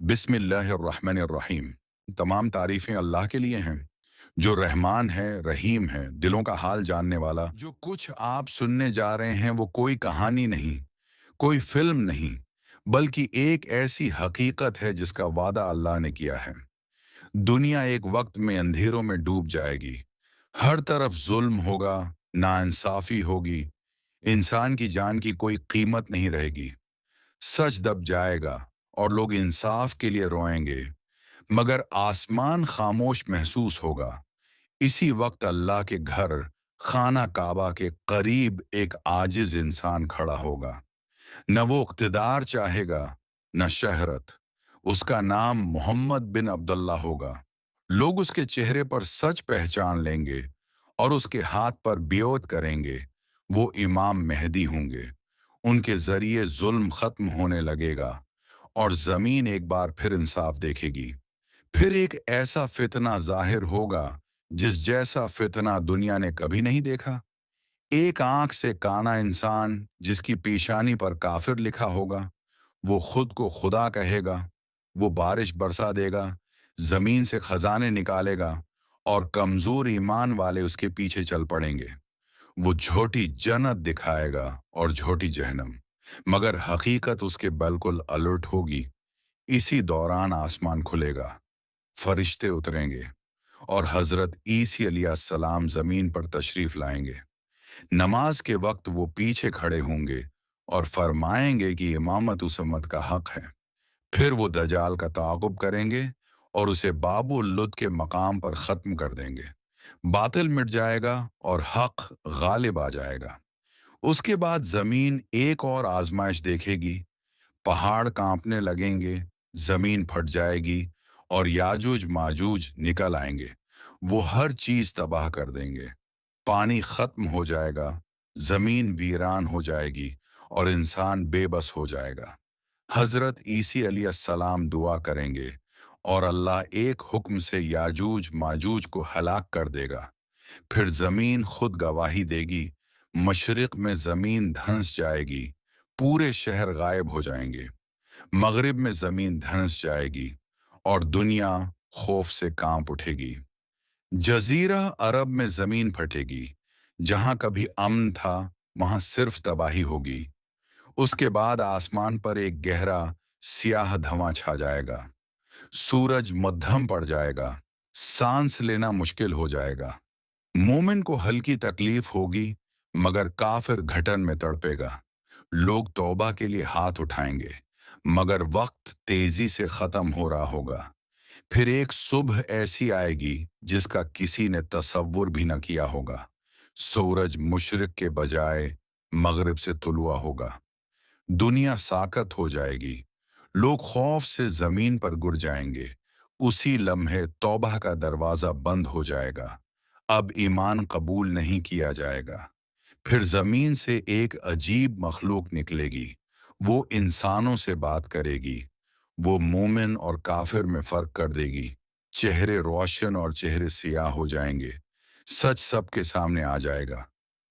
بسم اللہ الرحمن الرحیم۔ تمام تعریفیں اللہ کے لیے ہیں جو رحمان ہے، رحیم ہے، دلوں کا حال جاننے والا۔ جو کچھ آپ سننے جا رہے ہیں وہ کوئی کہانی نہیں، کوئی فلم نہیں، بلکہ ایک ایسی حقیقت ہے جس کا وعدہ اللہ نے کیا ہے۔ دنیا ایک وقت میں اندھیروں میں ڈوب جائے گی، ہر طرف ظلم ہوگا، ناانصافی ہوگی، انسان کی جان کی کوئی قیمت نہیں رہے گی، سچ دب جائے گا اور لوگ انصاف کے لیے روئیں گے، مگر آسمان خاموش محسوس ہوگا۔ اسی وقت اللہ کے گھر خانہ کعبہ کے قریب ایک عاجز انسان کھڑا ہوگا، نہ وہ اقتدار چاہے گا، نہ شہرت۔ اس کا نام محمد بن عبداللہ ہوگا۔ لوگ اس کے چہرے پر سچ پہچان لیں گے اور اس کے ہاتھ پر بیعت کریں گے۔ وہ امام مہدی ہوں گے۔ ان کے ذریعے ظلم ختم ہونے لگے گا اور زمین ایک بار پھر انصاف دیکھے گی۔ پھر ایک ایسا فتنہ ظاہر ہوگا جس جیسا فتنہ دنیا نے کبھی نہیں دیکھا۔ ایک آنکھ سے کانا انسان جس کی پیشانی پر کافر لکھا ہوگا، وہ خود کو خدا کہے گا۔ وہ بارش برسا دے گا، زمین سے خزانے نکالے گا اور کمزور ایمان والے اس کے پیچھے چل پڑیں گے۔ وہ جھوٹی جنت دکھائے گا اور جھوٹی جہنم، مگر حقیقت اس کے بالکل الٹ ہوگی۔ اسی دوران آسمان کھلے گا، فرشتے اتریں گے اور حضرت عیسی علیہ السلام زمین پر تشریف لائیں گے۔ نماز کے وقت وہ پیچھے کھڑے ہوں گے اور فرمائیں گے کہ امامت اس امت کا حق ہے۔ پھر وہ دجال کا تعاقب کریں گے اور اسے باب اللد کے مقام پر ختم کر دیں گے۔ باطل مٹ جائے گا اور حق غالب آ جائے گا۔ اس کے بعد زمین ایک اور آزمائش دیکھے گی۔ پہاڑ کانپنے لگیں گے، زمین پھٹ جائے گی اور یاجوج ماجوج نکل آئیں گے۔ وہ ہر چیز تباہ کر دیں گے۔ پانی ختم ہو جائے گا، زمین ویران ہو جائے گی اور انسان بے بس ہو جائے گا۔ حضرت عیسی علیہ السلام دعا کریں گے اور اللہ ایک حکم سے یاجوج ماجوج کو ہلاک کر دے گا۔ پھر زمین خود گواہی دے گی۔ مشرق میں زمین دھنس جائے گی، پورے شہر غائب ہو جائیں گے۔ مغرب میں زمین دھنس جائے گی اور دنیا خوف سے کانپ اٹھے گی۔ جزیرہ عرب میں زمین پھٹے گی، جہاں کبھی امن تھا وہاں صرف تباہی ہوگی۔ اس کے بعد آسمان پر ایک گہرا سیاہ دھواں چھا جائے گا، سورج مدھم پڑ جائے گا، سانس لینا مشکل ہو جائے گا۔ مومن کو ہلکی تکلیف ہوگی، مگر کافر گھٹن میں تڑپے گا۔ لوگ توبہ کے لیے ہاتھ اٹھائیں گے، مگر وقت تیزی سے ختم ہو رہا ہوگا۔ پھر ایک صبح ایسی آئے گی جس کا کسی نے تصور بھی نہ کیا ہوگا۔ سورج مشرق کے بجائے مغرب سے طلوع ہوگا۔ دنیا ساکت ہو جائے گی، لوگ خوف سے زمین پر گر جائیں گے۔ اسی لمحے توبہ کا دروازہ بند ہو جائے گا، اب ایمان قبول نہیں کیا جائے گا۔ پھر زمین سے ایک عجیب مخلوق نکلے گی، وہ انسانوں سے بات کرے گی۔ وہ مومن اور کافر میں فرق کر دے گی۔ چہرے روشن اور چہرے سیاہ ہو جائیں گے۔ سچ سب کے سامنے آ جائے گا،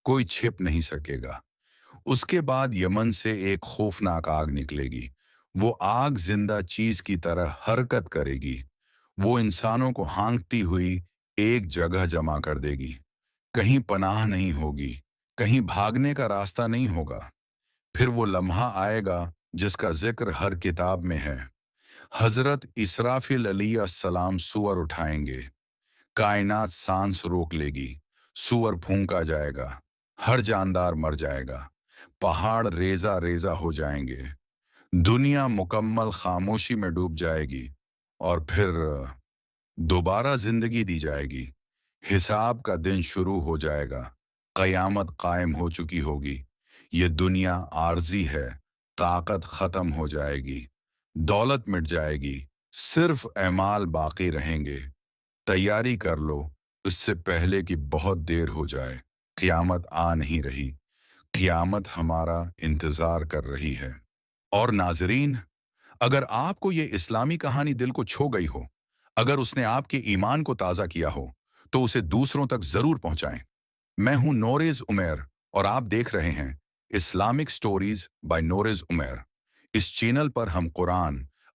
کوئی چھپ نہیں سکے گا۔ اس کے بعد یمن سے ایک خوفناک آگ نکلے گی۔ وہ آگ زندہ چیز کی طرح حرکت کرے گی۔ وہ انسانوں کو ہانکتی ہوئی ایک جگہ جمع کر دے گی۔ کہیں پناہ نہیں ہوگی، کہیں بھاگنے کا راستہ نہیں ہوگا۔ پھر وہ لمحہ آئے گا جس کا ذکر ہر کتاب میں ہے۔ حضرت اسرافیل علیہ السلام سور اٹھائیں گے، کائنات سانس روک لے گی، سور پھونکا جائے گا، ہر جاندار مر جائے گا، پہاڑ ریزہ ریزہ ہو جائیں گے، دنیا مکمل خاموشی میں ڈوب جائے گی اور پھر دوبارہ زندگی دی جائے گی۔ حساب کا دن شروع ہو جائے گا، قیامت قائم ہو چکی ہوگی۔ یہ دنیا عارضی ہے، طاقت ختم ہو جائے گی، دولت مٹ جائے گی، صرف اعمال باقی رہیں گے۔ تیاری کر لو اس سے پہلے کہ بہت دیر ہو جائے۔ قیامت آ نہیں رہی، قیامت ہمارا انتظار کر رہی ہے۔ اور ناظرین، اگر آپ کو یہ اسلامی کہانی دل کو چھو گئی ہو، اگر اس نے آپ کے ایمان کو تازہ کیا ہو، تو اسے دوسروں تک ضرور پہنچائیں۔ میں ہوں نورز عمیر اور آپ دیکھ رہے ہیں Islamic stories by Noor's Umair. اس چینل پر ہم قرآن،